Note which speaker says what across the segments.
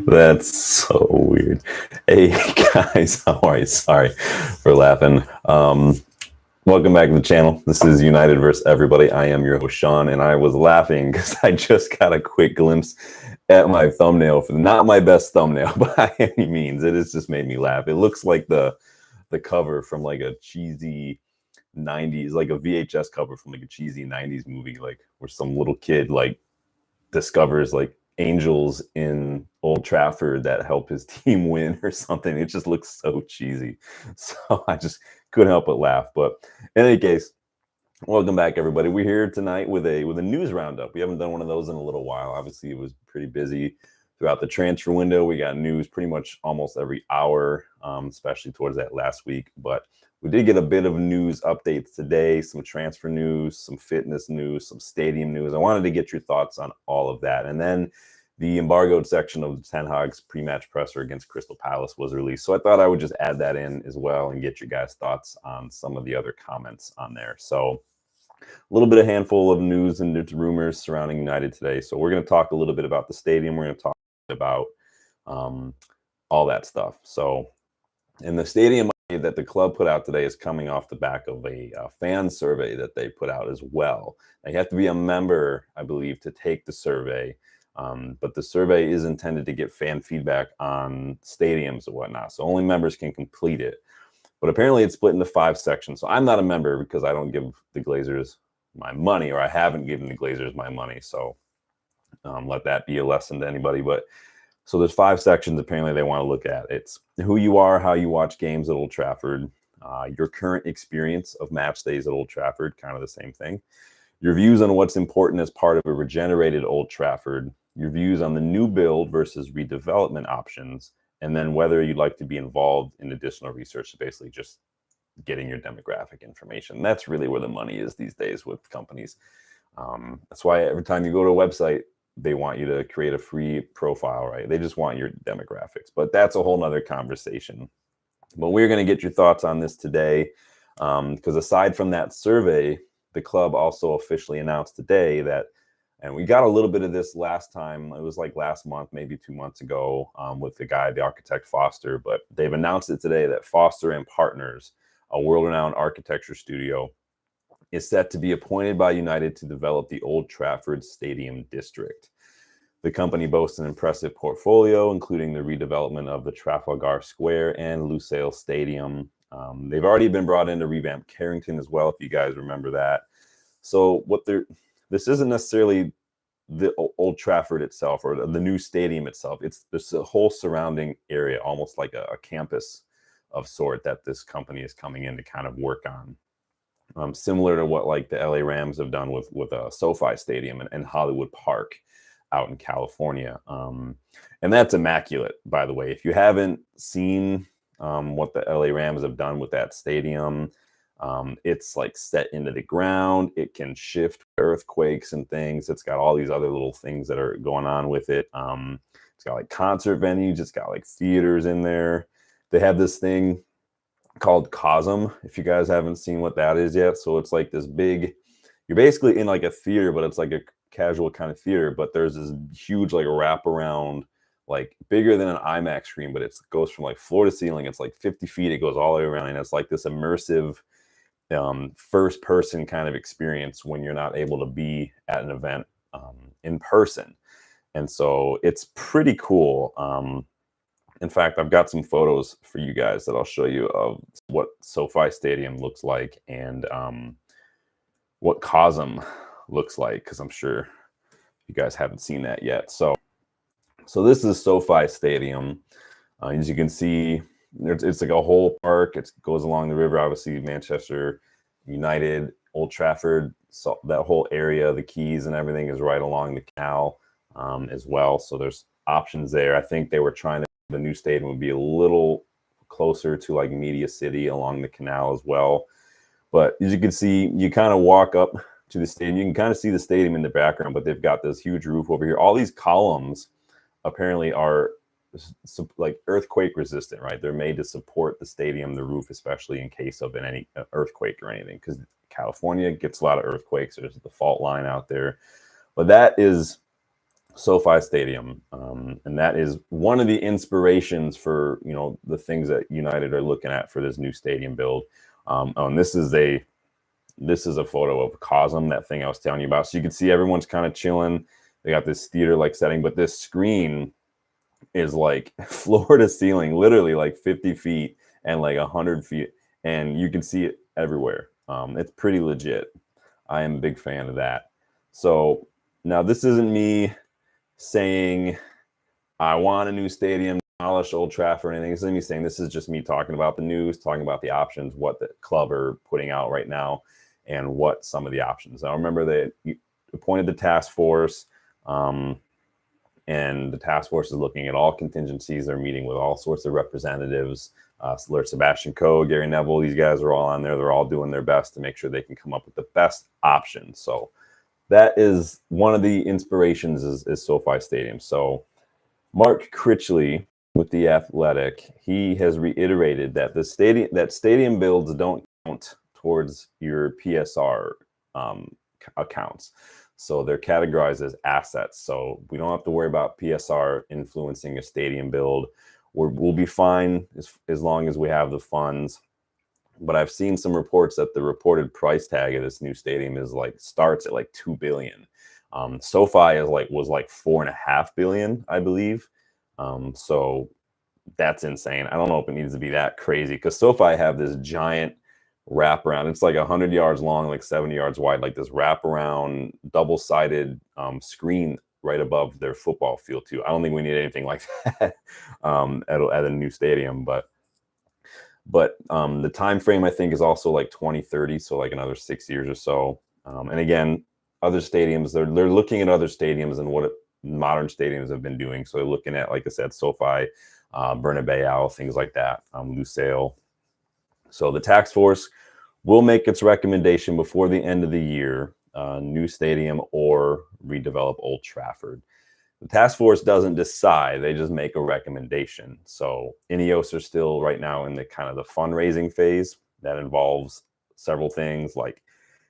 Speaker 1: That's so weird. Hey guys, how are you? Sorry for laughing. Welcome back to the channel. This is United versus Everybody. I am your host Sean, and I was laughing because I just got a quick glimpse at my thumbnail for not my best thumbnail by any means. It has just made me laugh. It looks like the cover from like a cheesy 90s, like a VHS cover from like a cheesy 90s movie, like where some little kid like discovers like angels in Old Trafford that help his team win or something. It just looks so cheesy. So I just couldn't help but laugh. But in any case, welcome back everybody. We're here tonight with a news roundup. We haven't done one of those in a little while. Obviously, it was pretty busy throughout the transfer window. We got news pretty much almost every hour, especially towards that last week. But we did get a bit of news updates today, some transfer news, some fitness news, some stadium news. I wanted to get your thoughts on all of that. And then the embargoed section of Tenhag's pre-match presser against Crystal Palace was released. So I thought I would just add that in as well and get your guys' thoughts on some of the other comments on there. So a little bit of handful of news and rumors surrounding United today. So we're going to talk a little bit about the stadium. We're going to talk about all that stuff. So in the stadium that the club put out today is coming off the back of a fan survey that they put out as well. Now, you have to be a member, I believe, to take the survey. But the survey is intended to get fan feedback on stadiums and whatnot. So only members can complete it. But apparently it's split into 5 sections. So I'm not a member because I don't give the Glazers my money, or I haven't given the Glazers my money. So let that be a lesson to anybody. But so there's 5 sections apparently they want to look at. It's who you are, how you watch games at Old Trafford, your current experience of match days at Old Trafford, kind of the same thing, your views on what's important as part of a regenerated Old Trafford, your views on the new build versus redevelopment options, and then whether you'd like to be involved in additional research, so basically just getting your demographic information. That's really where the money is these days with companies. That's why every time you go to a website, they want you to create a free profile, right? They just want your demographics, but that's a whole nother conversation. But we're going to get your thoughts on this today, because aside from that survey, the club also officially announced today that, and we got a little bit of this last time, it was like last month, maybe 2 months ago, with the guy, the architect Foster, but they've announced it today that Foster and Partners, a world-renowned architecture studio, is set to be appointed by United to develop the Old Trafford Stadium District. The company boasts an impressive portfolio, including the redevelopment of the Trafalgar Square and Lusail Stadium. They've already been brought in to revamp Carrington as well, if you guys remember that. So this isn't necessarily the Old Trafford itself or the new stadium itself. It's this whole surrounding area, almost like a campus of sort that this company is coming in to kind of work on. Similar to what like the LA Rams have done with SoFi Stadium and Hollywood Park out in California. And that's immaculate, by the way. If you haven't seen what the LA Rams have done with that stadium, it's like set into the ground. It can shift earthquakes and things. It's got all these other little things that are going on with it. It's got like concert venues. It's got like theaters in there. They have this thing called Cosm, if you guys haven't seen what that is yet. So it's like this big, you're basically in like a theater, but it's like a casual kind of theater, but there's this huge like wraparound, like bigger than an IMAX screen, but it goes from like floor to ceiling. It's like 50 feet. It goes all the way around, and it's like this immersive first person kind of experience when you're not able to be at an event in person. And so it's pretty cool. In fact, I've got some photos for you guys that I'll show you of what SoFi Stadium looks like and what Cosm looks like, because I'm sure you guys haven't seen that yet. So this is SoFi Stadium. As you can see, it's like a whole park. It goes along the river, obviously, Manchester United, Old Trafford. So that whole area, the quays and everything is right along the canal as well. So there's options there. I think they were trying to, the new stadium would be a little closer to like Media City along the canal as well. But as you can see, you kind of walk up to the stadium. You can kind of see the stadium in the background, but they've got this huge roof over here. All these columns apparently are like earthquake resistant, right? They're made to support the stadium, the roof, especially in case of any earthquake or anything, because California gets a lot of earthquakes. There's the fault line out there. But that is SoFi Stadium, and that is one of the inspirations for the things that United are looking at for this new stadium build. And this is a photo of Cosm, that thing I was telling you about. So you can see everyone's kind of chilling. They got this theater-like setting, but this screen is like floor to ceiling, literally like 50 feet and like 100 feet, and you can see it everywhere. It's pretty legit. I am a big fan of that. So now this isn't me saying I want a new stadium, demolish Old Trafford, or anything. This isn't me saying, this is just me talking about the news, talking about the options, what the club are putting out right now, and what some of the options. Now, remember they appointed the task force, and the task force is looking at all contingencies. They're meeting with all sorts of representatives. Sebastian Coe, Gary Neville, these guys are all on there. They're all doing their best to make sure they can come up with the best option. So that is one of the inspirations is SoFi Stadium. So Mark Critchley with The Athletic, he has reiterated that stadium builds don't count towards your PSR accounts. So they're categorized as assets. So we don't have to worry about PSR influencing a stadium build. We'll be fine as long as we have the funds. But I've seen some reports that the reported price tag of this new stadium is starts at like $2 billion. SoFi was like $4.5 billion, I believe. So that's insane. I don't know if it needs to be that crazy, because SoFi have this giant wraparound. It's like 100 yards long, like 70 yards wide, like this wraparound double-sided screen right above their football field too. I don't think we need anything like that at a new stadium, but the time frame I think is also like 2030, so like another 6 years or so. And again, other stadiums, they're looking at other stadiums and what modern stadiums have been doing. So they're looking at, like I said, SoFi, Bernabeu, things like that, Lusail. So the task force will make its recommendation before the end of the year, new stadium or redevelop Old Trafford. The task force doesn't decide, they just make a recommendation. So Ineos are still right now in the kind of the fundraising phase that involves several things, like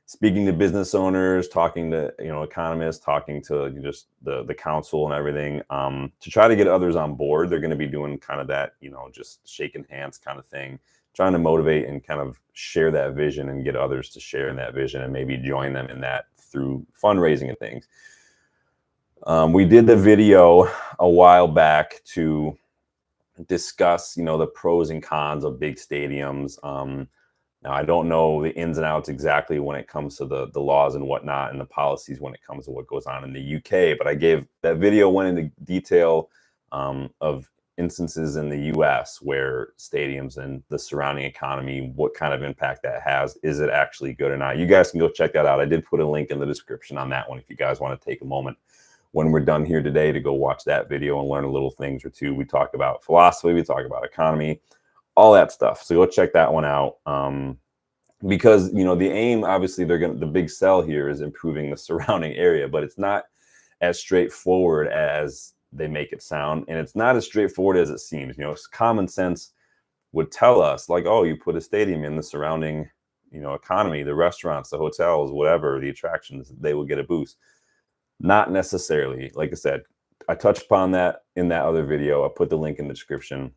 Speaker 1: speaking to business owners, talking to economists, talking to just the council and everything, to try to get others on board. They're going to be doing kind of that, just shaking hands kind of thing, trying to motivate and kind of share that vision and get others to share in that vision and maybe join them in that through fundraising and things. We did the video a while back to discuss, the pros and cons of big stadiums. Now, I don't know the ins and outs exactly when it comes to the laws and whatnot and the policies when it comes to what goes on in the UK, but that video went into detail of instances in the US where stadiums and the surrounding economy, what kind of impact that has. Is it actually good or not? You guys can go check that out. I did put a link in the description on that one if you guys want to take a moment when we're done here today to go watch that video and learn a little things or two. We talk about philosophy, we talk about economy, all that stuff. So go check that one out. Because the aim, obviously, the big sell here is improving the surrounding area, but it's not as straightforward as they make it sound, and it's not as straightforward as it seems. Common sense would tell us, like, oh, you put a stadium in the surrounding economy, the restaurants, the hotels, whatever, the attractions, they will get a boost. Not necessarily. Like I said, I touched upon that in that other video. I put the link in the description.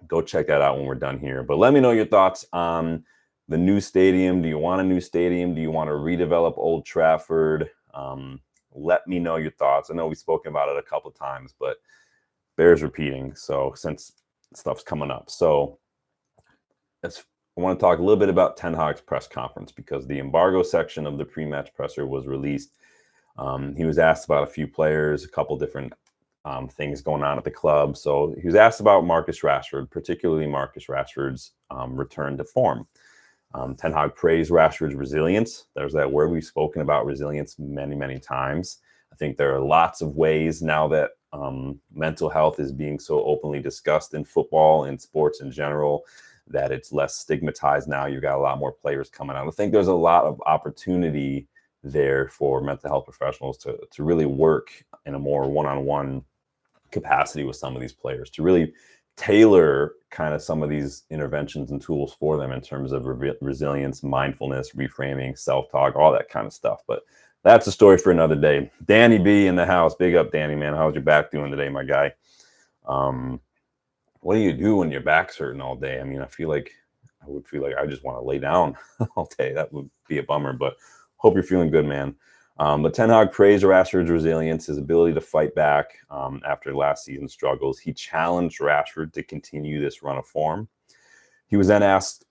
Speaker 1: Go check that out when we're done here. But let me know your thoughts on the new stadium. Do you want a new stadium? Do you want to redevelop Old Trafford? Let me know your thoughts. I know we've spoken about it a couple of times, but bears repeating. So since stuff's coming up. So I want to talk a little bit about Ten Hag's press conference, because the embargo section of the pre-match presser was released. He was asked about a few players, a couple different things going on at the club. So he was asked about Marcus Rashford, particularly Marcus Rashford's return to form. Ten Hag praised Rashford's resilience. There's that word. We've spoken about resilience many, many times. I think there are lots of ways now that mental health is being so openly discussed in football and sports in general, that it's less stigmatized now. You've got a lot more players coming out. I think there's a lot of opportunity there for mental health professionals to really work in a more one-on-one capacity with some of these players, to really tailor kind of some of these interventions and tools for them in terms of resilience, mindfulness, reframing, self-talk, all that kind of stuff. But that's a story for another day. Danny B in the house. Big up, Danny, man. How's your back doing today, my guy? What do you do when your back's hurting all day? I mean, I would feel like I just want to lay down all day. That would be a bummer, but hope you're feeling good, man. But Tenhag praised Rashford's resilience, his ability to fight back after last season's struggles. He challenged Rashford to continue this run of form. He was then asked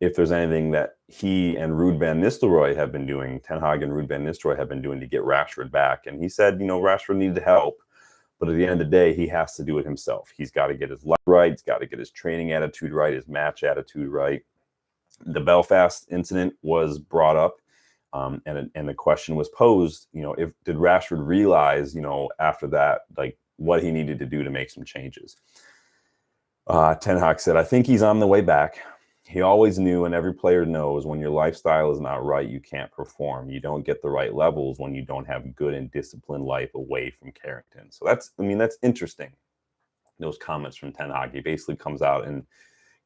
Speaker 1: if there's anything that he and Ruud van Nistelrooy have been doing, Tenhag and Ruud van Nistelrooy have been doing to get Rashford back. And he said, Rashford needed help, but at the end of the day, he has to do it himself. He's got to get his life right. He's got to get his training attitude right, his match attitude right. The Belfast incident was brought up, and the question was posed, did Rashford realize, after that, like what he needed to do to make some changes? Ten Hag said, I think he's on the way back. He always knew, and every player knows, when your lifestyle is not right, you can't perform. You don't get the right levels when you don't have good and disciplined life away from Carrington. So that's interesting. Those comments from Ten Hag. He basically comes out and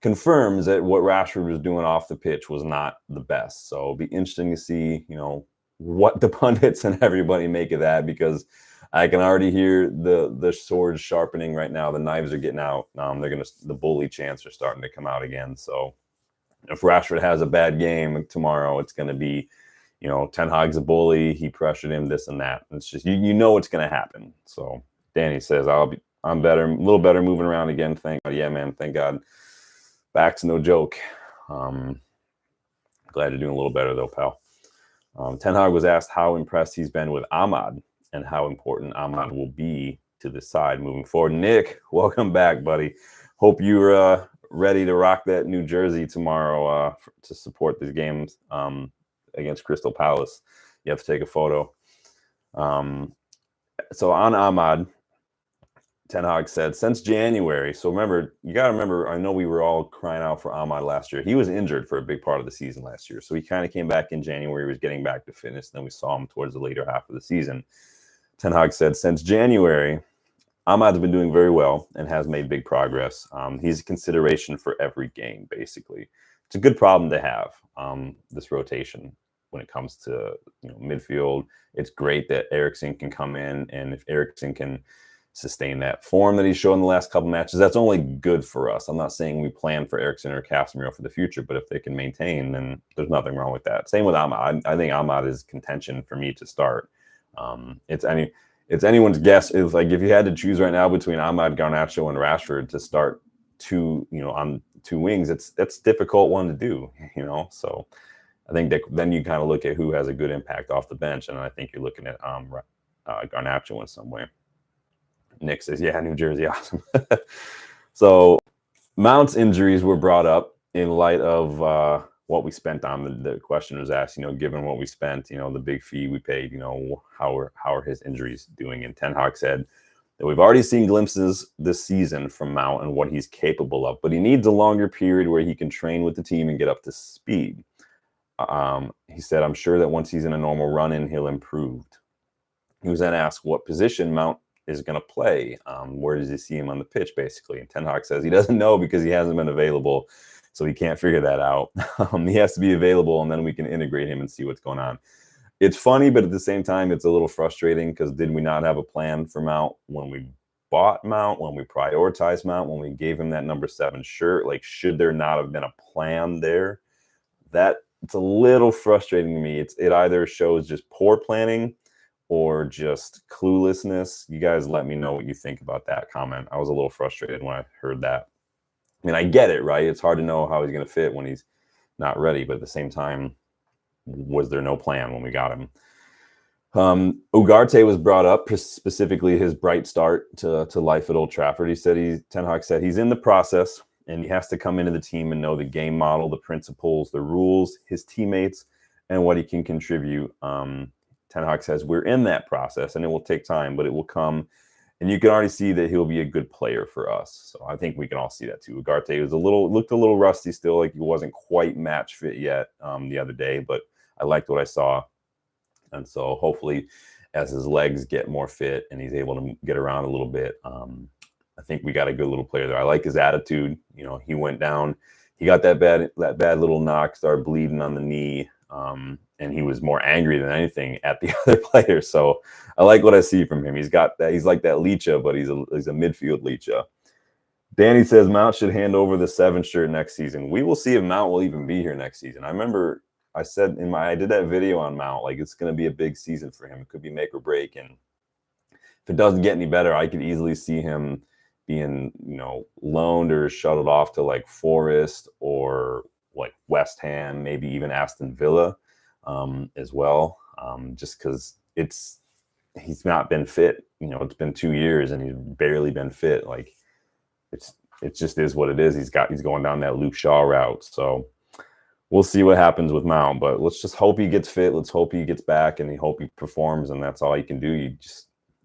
Speaker 1: confirms that what Rashford was doing off the pitch was not the best. So it'll be interesting to see, what the pundits and everybody make of that, because I can already hear the swords sharpening right now. The knives are getting out. The bully chants are starting to come out again. So if Rashford has a bad game tomorrow, it's going to be, Ten Hag's a bully. He pressured him, this and that. It's just what's going to happen. So Danny says, I'm better, a little better, moving around again. Thank God. Yeah, man. Thank God. Back's no joke. Glad you're doing a little better though, pal. Ten Hag was asked how impressed he's been with Ahmad and how important Ahmad will be to the side moving forward. Nick, welcome back, buddy. Hope you're ready to rock that New Jersey tomorrow to support these games against Crystal Palace. You have to take a photo. So on Ahmad, Ten Hag said, since January, so you got to remember, I know we were all crying out for Ahmad last year. He was injured for a big part of the season last year. So he kind of came back in January, he was getting back to fitness. Then we saw him towards the later half of the season. Ten Hag said, since January, Ahmad's been doing very well and has made big progress. He's a consideration for every game, basically. It's a good problem to have, this rotation when it comes to midfield. It's great that Eriksen can come in, and if Eriksen can sustain that form that he's shown the last couple matches, that's only good for us. I'm not saying we plan for Eriksen or Casemiro for the future, but if they can maintain, then there's nothing wrong with that. Same with Ahmad. I think Ahmad is contention for me to start. It's anyone's guess. It's like if you had to choose right now between Ahmad, Garnacho, and Rashford to start on two wings, that's a difficult one to do. So I think that then you kind of look at who has a good impact off the bench, and I think you're looking at Garnacho in some way. Nick says, yeah, New Jersey, awesome. So Mount's injuries were brought up in light of what we spent on. The question was asked, given what we spent, the big fee we paid, how are his injuries doing? And Ten Hag said that we've already seen glimpses this season from Mount and what he's capable of, but he needs a longer period where he can train with the team and get up to speed. He said, I'm sure that once he's in a normal run-in, he'll improve. He was then asked what position Mount is going to play. Where does he see him on the pitch, basically? And Ten Hag says he doesn't know because he hasn't been available, so he can't figure that out. He has to be available, and then we can integrate him and see what's going on. It's funny, but at the same time, it's a little frustrating because did we not have a plan for Mount when we bought Mount, when we prioritized Mount, when we gave him that number 7 shirt? Like, should there not have been a plan there? It's a little frustrating to me. It either shows just poor planning or just cluelessness. You guys let me know what you think about that comment. I was a little frustrated when I heard that. I mean, I get it, right? It's hard to know how he's going to fit when he's not ready, but at the same time, was there no plan when we got him? Ugarte was brought up, specifically his bright start to life at Old Trafford. Ten Hag said he's in the process, and he has to come into the team and know the game model, the principles, the rules, his teammates, and what he can contribute. Ten Hag says we're in that process, and it will take time, but it will come. And you can already see that he'll be a good player for us. So I think we can all see that too. Ugarte looked a little rusty still, like he wasn't quite match fit yet the other day, but I liked what I saw. And so hopefully as his legs get more fit and he's able to get around a little bit, I think we got a good little player there. I like his attitude. He went down. He got that bad little knock, started bleeding on the knee. and he was more angry than anything at the other players. So I like what I see from him. He's got that. He's like that Leacha, but he's a midfield Leacha. Danny says Mount should hand over the 7 shirt next season. We will see if Mount will even be here next season. I remember I said I did that video on Mount, like it's going to be a big season for him. It could be make or break. And if it doesn't get any better, I could easily see him being, loaned or shuttled off to like Forest or like West Ham, maybe even Aston Villa as well. Just because he's not been fit. It's been 2 years and he's barely been fit. Like, it just is what it is. He's going down that Luke Shaw route. So we'll see what happens with Mount, but let's just hope he gets fit. Let's hope he gets back and hope he performs. And that's all you can do.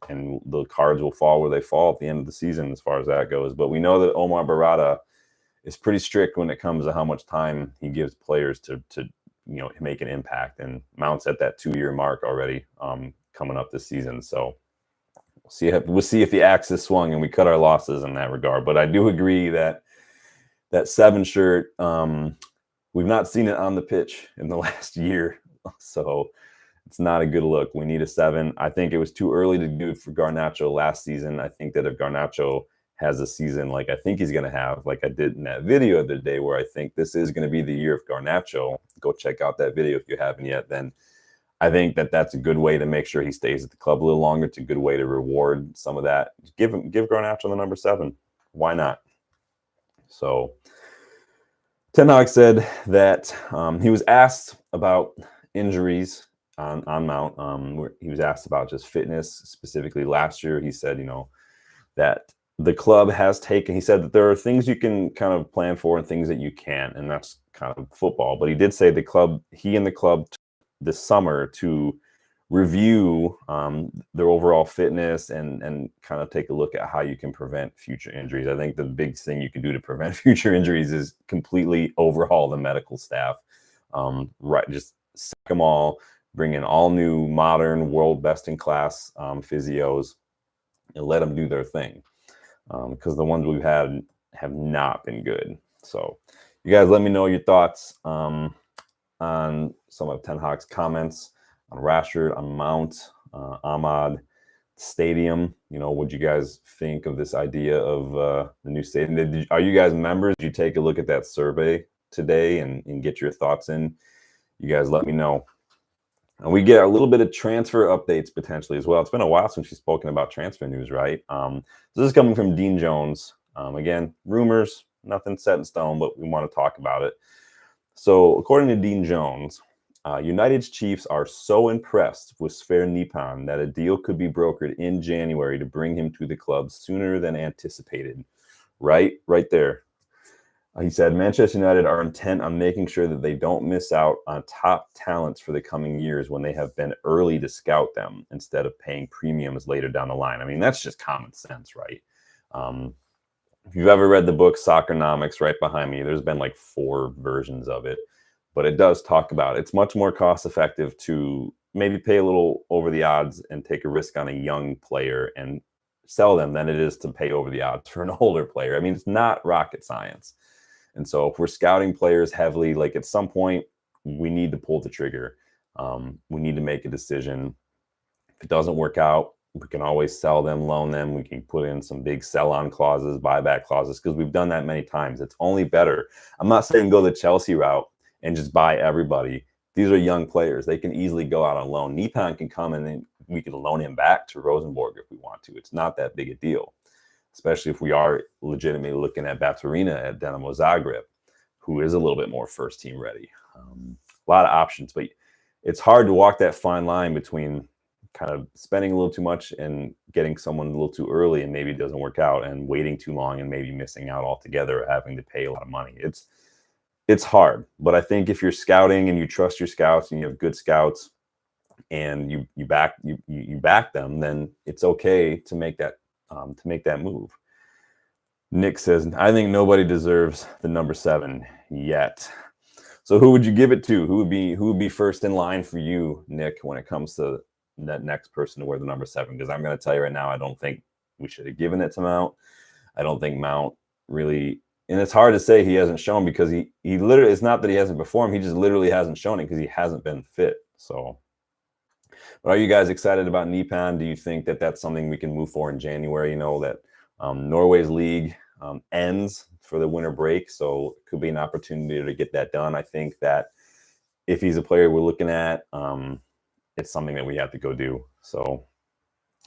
Speaker 1: And the cards will fall where they fall at the end of the season as far as that goes. But we know that Omar Barada is pretty strict when it comes to how much time he gives players to make an impact. And Mount's at that 2-year mark already coming up this season. So we'll see if the axe is swung and we cut our losses in that regard. But I do agree that 7 shirt, we've not seen it on the pitch in the last year. So it's not a good look. We need a 7. I think it was too early to do it for Garnacho last season. I think that if Garnacho has a season like I think he's going to have, like I did in that video the other day, where I think this is going to be the year of Garnacho, go check out that video if you haven't yet, then I think that that's a good way to make sure he stays at the club a little longer. It's a good way to reward some of that. Give Garnacho the number 7. Why not? So Tenhag said that he was asked about injuries on Mount. He was asked about just fitness, specifically last year. He said, that the club has taken, he said that there are things you can kind of plan for and things that you can't, and that's kind of football. But he did say he and the club this summer to review their overall fitness and kind of take a look at how you can prevent future injuries. I think the big thing you can do to prevent future injuries is completely overhaul the medical staff. Just sack them all, bring in all new, modern, world best in class physios, and let them do their thing. Because the ones we've had have not been good. So you guys let me know your thoughts on some of Ten Hag's comments on Rashford, on Mount, Ahmad, stadium. What'd you guys think of this idea of the new stadium? Are you guys members? Did you take a look at that survey today and get your thoughts in? You guys let me know. And we get a little bit of transfer updates potentially as well. It's been a while since we've spoken about transfer news, right? So this is coming from Dean Jones. Again, rumors, nothing set in stone, but we want to talk about it. So according to Dean Jones, United's chiefs are so impressed with Sver Nypan that a deal could be brokered in January to bring him to the club sooner than anticipated. Right there. He said Manchester United are intent on making sure that they don't miss out on top talents for the coming years when they have been early to scout them instead of paying premiums later down the line. I mean, that's just common sense, right? If you've ever read the book Soccernomics, right behind me, there's been like 4 versions of it, but it does talk about it's much more cost effective to maybe pay a little over the odds and take a risk on a young player and sell them than it is to pay over the odds for an older player. I mean, it's not rocket science. And so if we're scouting players heavily, like at some point, we need to pull the trigger. We need to make a decision. If it doesn't work out, we can always sell them, loan them. We can put in some big sell-on clauses, buyback clauses, because we've done that many times. It's only better. I'm not saying go the Chelsea route and just buy everybody. These are young players. They can easily go out on loan. Nypan can come and then we can loan him back to Rosenborg if we want to. It's not that big a deal, especially if we are legitimately looking at Baturina at Dinamo Zagreb, who is a little bit more first team ready. A lot of options, but it's hard to walk that fine line between kind of spending a little too much and getting someone a little too early and maybe it doesn't work out, and waiting too long and maybe missing out altogether or having to pay a lot of money. It's hard, but I think if you're scouting and you trust your scouts and you have good scouts and you back them, then it's okay to make that move. Nick says, I think nobody deserves the number 7 yet. So who would you give it to? Who would be first in line for you, Nick, when it comes to that next person to wear the number 7? Because I'm going to tell you right now, I don't think we should have given it to Mount. I don't think Mount really and it's hard to say he hasn't shown, because he literally, it's not that he hasn't performed, he just literally hasn't shown it because he hasn't been fit. So, but are you guys excited about Nypan? Do you think that that's something we can move for in January? You know that Norway's league ends for the winter break, so it could be an opportunity to get that done. I think that if he's a player we're looking at, it's something that we have to go do. So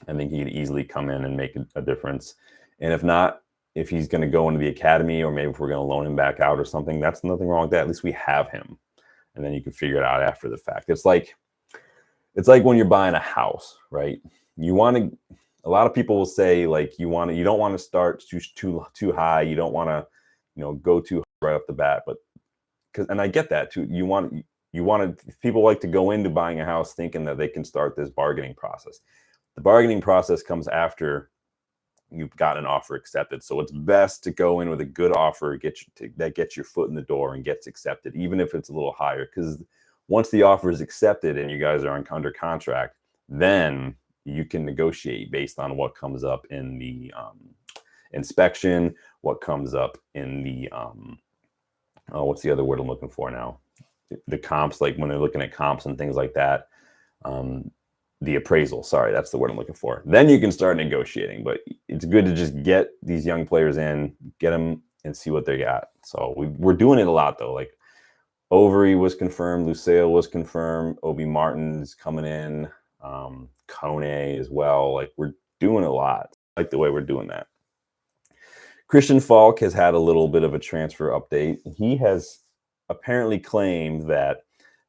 Speaker 1: I think he'd easily come in and make a difference. And if not, if he's going to go into the academy, or maybe if we're going to loan him back out or something, that's nothing wrong with that. At least we have him, and then you can figure it out after the fact. It's like when you're buying a house, right? You want to. A lot of people will say, like, you don't want to start too high. You don't want to, go too high right off the bat. But and I get that too. You want to. People like to go into buying a house thinking that they can start this bargaining process. The bargaining process comes after you've got an offer accepted. So it's best to go in with a good offer, that gets your foot in the door and gets accepted, even if it's a little higher. Because once the offer is accepted and you guys are under contract, then you can negotiate based on what comes up in the inspection, what comes up in the what's the other word I'm looking for now? The comps, like when they're looking at comps and things like that. The appraisal, sorry, that's the word I'm looking for. Then you can start negotiating, but it's good to just get these young players in, get them and see what they got. So we're doing it a lot though. Like Overy was confirmed, Luceo was confirmed, Obi Martin's coming in, Kone as well. Like we're doing a lot. I like the way we're doing that. Christian Falk has had a little bit of a transfer update. He has apparently claimed that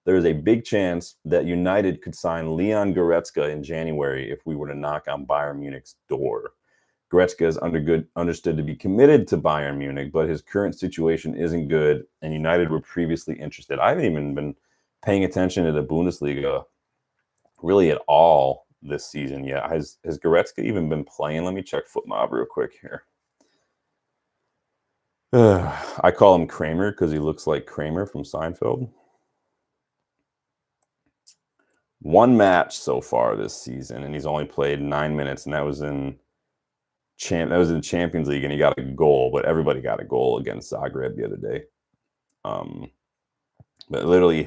Speaker 1: there is a big chance that United could sign Leon Goretzka in January if we were to knock on Bayern Munich's door. Goretzka is understood to be committed to Bayern Munich, but his current situation isn't good, and United were previously interested. I haven't even been paying attention to the Bundesliga really at all this season yet. Has Goretzka even been playing? Let me check FootMob real quick here. I call him Kramer because he looks like Kramer from Seinfeld. One match so far this season, and he's only played 9 minutes, and that was in the Champions League, and he got a goal. But everybody got a goal against Zagreb the other day. But literally,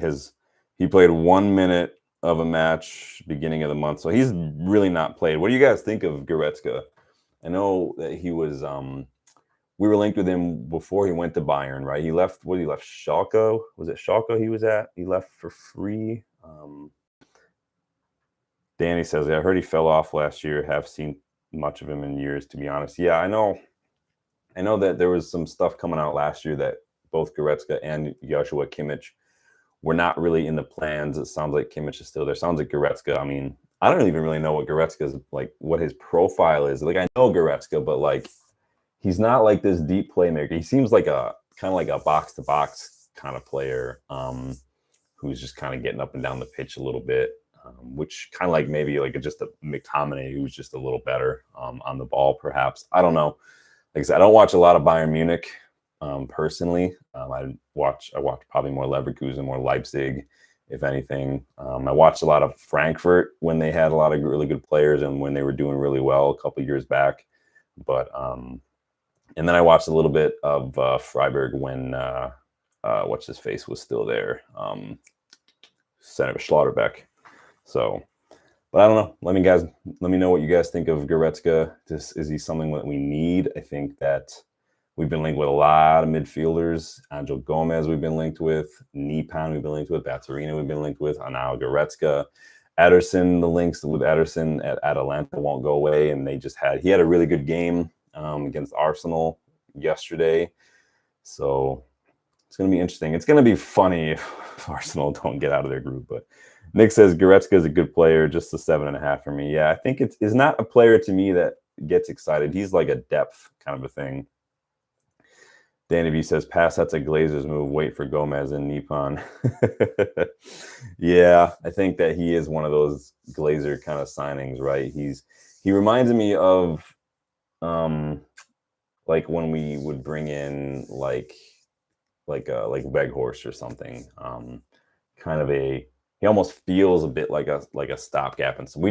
Speaker 1: he played 1 minute of a match beginning of the month, so he's really not played. What do you guys think of Goretzka? I know that he was. We were linked with him before he went to Bayern, right? He left. What he left? Schalke. Was it Schalke he was at? He left for free. Danny says, I heard he fell off last year. Have seen much of him in years, to be honest. Yeah, I know that there was some stuff coming out last year that both Goretzka and Joshua Kimmich were not really in the plans. It sounds like Kimmich is still there. Sounds like Goretzka. I mean, I don't even really know what Goretzka's like, what his profile is. Like, I know Goretzka, but like, he's not like this deep playmaker. He seems like a kind of like a box-to-box kind of player who's just kind of getting up and down the pitch a little bit. Which kind of like maybe like just a McTominay who's just a little better on the ball, perhaps. I don't know. Like I said, I don't watch a lot of Bayern Munich personally. I watch probably more Leverkusen, more Leipzig, if anything. I watched a lot of Frankfurt when they had a lot of really good players and when they were doing really well a couple of years back. But and then I watched a little bit of Freiburg when what's his face was still there, Senator Schlotterbeck. So, but I don't know. Let me know what you guys think of Goretzka. Is he something that we need? I think that we've been linked with a lot of midfielders. Angel Gomez we've been linked with. Nypan we've been linked with. Baturina we've been linked with. Now Goretzka. Ederson, the links with Ederson at Atalanta won't go away. And he had a really good game against Arsenal yesterday. So it's going to be interesting. It's going to be funny if Arsenal don't get out of their group, but Nick says Goretzka is a good player, just a 7.5 for me. Yeah, I think it's not a player to me that gets excited. He's like a depth kind of a thing. Danny B says, pass, that's a Glazers move. Wait for Gomez and Nypan. Yeah, I think that he is one of those Glazer kind of signings, right? He reminds me of like when we would bring in like Weghorst or something. Kind of he almost feels a bit like a stopgap, and so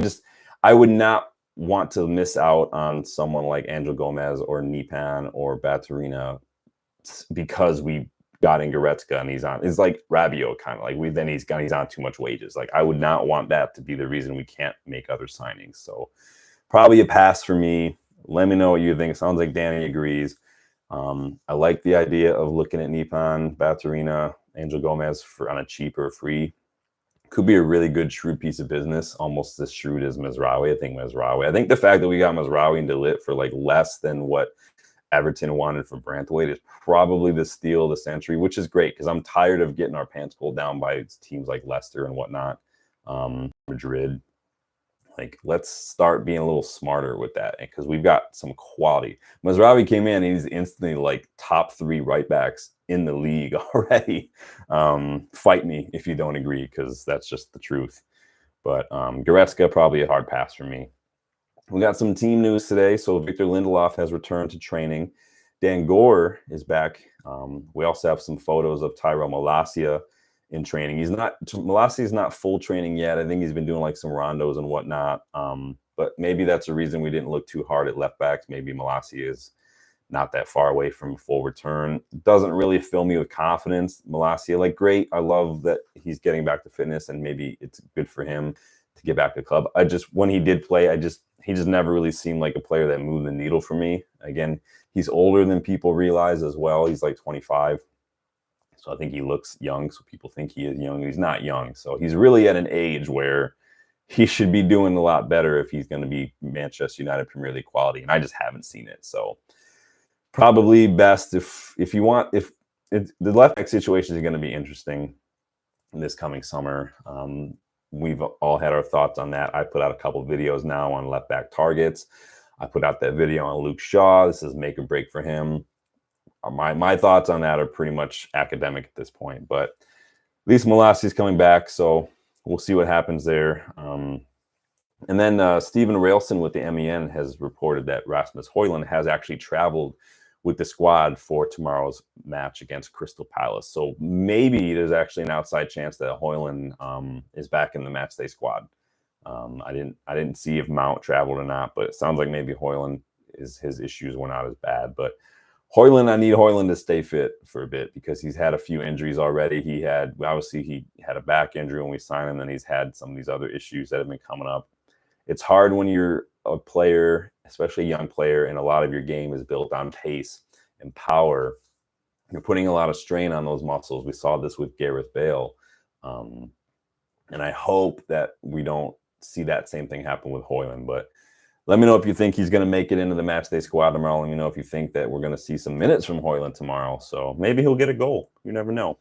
Speaker 1: I would not want to miss out on someone like Angel Gomez or Nypan or Baturina because we got in Goretzka and he's on, it's like Rabiot kind of like he's on too much wages. Like I would not want that to be the reason we can't make other signings. So probably a pass for me. Let me know what you think. It sounds like Danny agrees. I like the idea of looking at Nypan, Baturina, Angel Gomez on a cheaper free. Could be a really good shrewd piece of business, almost as shrewd as Mazraoui. I think the fact that we got Mazraoui and DeLitt for like less than what Everton wanted for Branthwaite is probably the steal of the century, which is great because I'm tired of getting our pants pulled down by teams like Leicester and whatnot, Madrid. Like, let's start being a little smarter with that because we've got some quality. Mazraoui came in and he's instantly like top 3 right backs in the league already. Fight me if you don't agree because that's just the truth. But Goretzka, probably a hard pass for me. We got some team news today. So Victor Lindelof has returned to training. Dan Gore is back. We also have some photos of Tyrell Malacia in training. Malacia is not full training yet. I think he's been doing like some rondos and whatnot. But maybe that's a reason we didn't look too hard at left backs. Maybe Malacia is not that far away from full return. Doesn't really fill me with confidence. Malacia, like, great. I love that he's getting back to fitness and maybe it's good for him to get back to the club. When he did play, he just never really seemed like a player that moved the needle for me. Again, he's older than people realize as well. He's like 25. So I think he looks young. So people think he is young. He's not young. So he's really at an age where he should be doing a lot better if he's going to be Manchester United Premier League quality. And I just haven't seen it. So probably best if the left back situation is going to be interesting in this coming summer. We've all had our thoughts on that. I put out a couple of videos now on left back targets. I put out that video on Luke Shaw. This is make or break for him. My thoughts on that are pretty much academic at this point, but at least Malacia is coming back, so we'll see what happens there. And then Stephen Railson with the MEN has reported that Rasmus Højlund has actually traveled with the squad for tomorrow's match against Crystal Palace. So maybe there's actually an outside chance that Højlund is back in the matchday squad. I didn't see if Mount traveled or not, but it sounds like maybe Højlund his issues were not as bad. But I need Højlund to stay fit for a bit because he's had a few injuries already. He had a back injury when we signed him, and he's had some of these other issues that have been coming up. It's hard when you're a player, especially a young player, and a lot of your game is built on pace and power. You're putting a lot of strain on those muscles. We saw this with Gareth Bale. And I hope that we don't see that same thing happen with Højlund. But let me know if you think he's going to make it into the matchday squad tomorrow. Let me know if you think that we're going to see some minutes from Højlund tomorrow. So maybe he'll get a goal. You never know.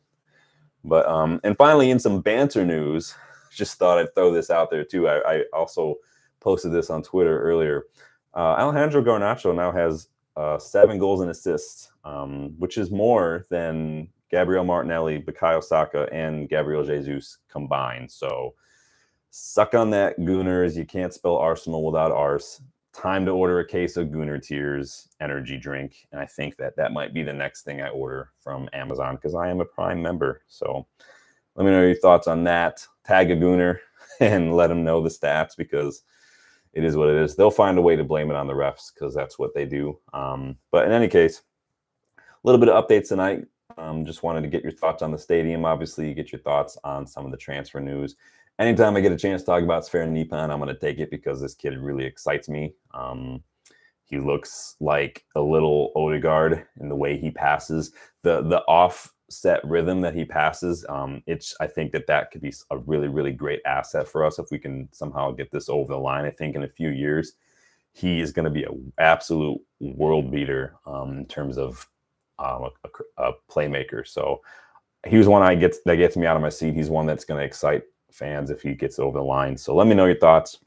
Speaker 1: But and finally, in some banter news, just thought I'd throw this out there too. I also posted this on Twitter earlier. Alejandro Garnacho now has 7 goals and assists, which is more than Gabriel Martinelli, Bukayo Saka, and Gabriel Jesus combined. So suck on that, Gooners. You can't spell Arsenal without Ars. Time to order a case of Gooner Tears energy drink. And I think that might be the next thing I order from Amazon because I am a Prime member. So let me know your thoughts on that. Tag a Gooner and let them know the stats because it is what it is. They'll find a way to blame it on the refs because that's what they do. But in any case, a little bit of updates tonight. Just wanted to get your thoughts on the stadium. Obviously, you get your thoughts on some of the transfer news. Anytime I get a chance to talk about Sverre Nypan, I'm going to take it because this kid really excites me. He looks like a little Odegaard in the way he passes. The offset rhythm that he passes, I think that could be a really, really great asset for us if we can somehow get this over the line. I think in a few years, he is going to be an absolute world beater in terms of a playmaker. So he was one that gets me out of my seat. He's one that's going to excite fans if he gets over the line. So let me know your thoughts.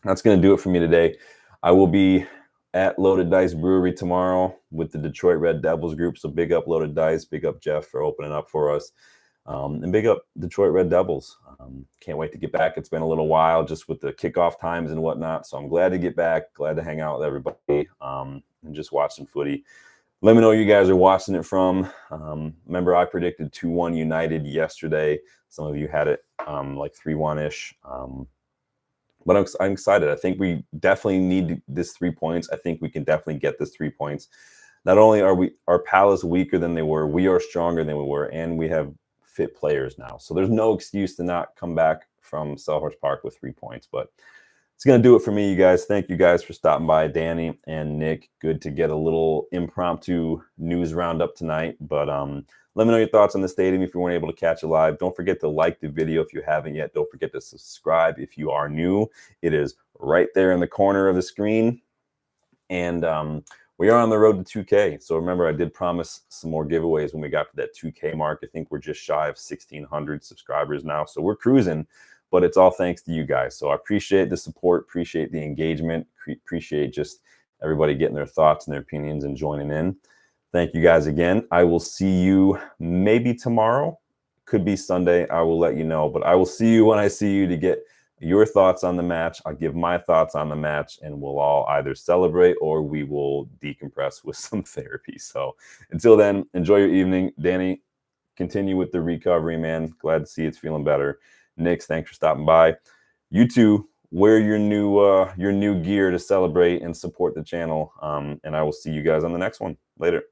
Speaker 1: That's going to do it for me today. I will be at Loaded Dice Brewery tomorrow with the Detroit Red Devils group. So big up Loaded Dice, big up Jeff for opening up for us, and big up Detroit Red Devils. Can't wait to get back. It's been a little while just with the kickoff times and whatnot. So I'm glad to get back, glad to hang out with everybody and just watch some footy. Let me know where you guys are watching it from. Remember, I predicted 2-1 United yesterday. Some of you had it like 3-1-ish. But I'm excited. I think we definitely need this 3 points. I think we can definitely get this 3 points. not only are our palace weaker than they were, we are stronger than we were, and we have fit players now. So there's no excuse to not come back from Selhurst Park with 3 points. But it's going to do it for me, you guys. Thank you guys for stopping by. Danny and Nick, good to get a little impromptu news roundup tonight. But let me know your thoughts on the stadium if you weren't able to catch it live. Don't forget to like the video if you haven't yet. Don't forget to subscribe if you are new. It is right there in the corner of the screen. And we are on the road to 2K. So remember, I did promise some more giveaways when we got to that 2K mark. I think we're just shy of 1,600 subscribers now. So we're cruising, but it's all thanks to you guys. So I appreciate the support, appreciate the engagement, appreciate just everybody getting their thoughts and their opinions and joining in. Thank you guys again. I will see you maybe tomorrow. Could be Sunday. I will let you know. But I will see you when I see you to get your thoughts on the match. I'll give my thoughts on the match, and we'll all either celebrate or we will decompress with some therapy. So until then, enjoy your evening. Danny, continue with the recovery, man. Glad to see it's feeling better. Nick, thanks for stopping by. You two, wear your new gear to celebrate and support the channel. And I will see you guys on the next one. Later.